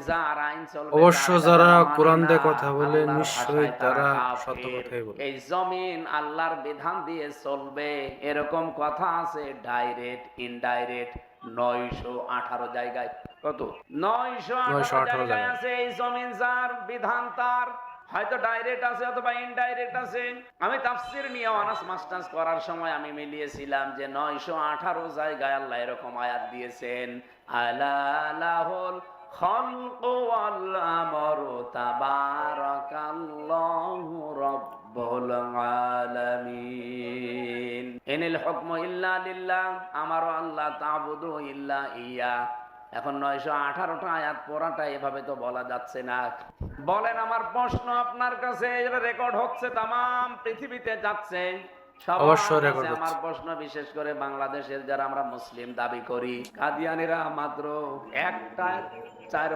যার আইন চলবে, অবশ্য তার কথা যারা মানি কোরআন দিয়ে না, কথা বলে আল্লাহর নিশ্চয়ই ভাষায় তারা সত্য কাফের। কথাই বলে। এই জমিন আল্লাহর বিধান দিয়ে চলবে, এরকম কথা আছে ডাইরেক্ট ইনডাইরেক্ট 918 জায়গায়। কত? 918 918 জায়গায় জায়গায়। আছে এই জমিন যার, বিধান তার। হয়তো ডাইরেক্ট আছে অথবা ইনডাইরেক্ট আছে। আমি তাফসীর নিয়ে অনার্স মাস্টার্স করার সময় আমি মিলিয়েছিলাম যে 918 জায়গায় আল্লাহ এরকম আয়াত দিয়েছেন, আলা লাহুল খালকু ওয়াল আমরু তাবারাকাল্লাহু রাব্বুল আলামিন। ইনিল হুকমু ইল্লা লিল্লাহ, আমারও আল্লাহ তা'বুদু ইল্লা ইয়া। এখন 918টা আয়াত পড়াটা এভাবে তো বলা যাচ্ছে না। বলেন, আমার প্রশ্ন আপনার কাছে, এটা রেকর্ড হচ্ছে, তামাম পৃথিবীতে যাচ্ছে, অবশ্যই সবার কাছে রেকর্ড আমার হচ্ছে। প্রশ্ন, বিশেষ করে বাংলাদেশের যারা আমরা মুসলিম দাবি করি, কাদিয়ানীরা মাত্র 1/4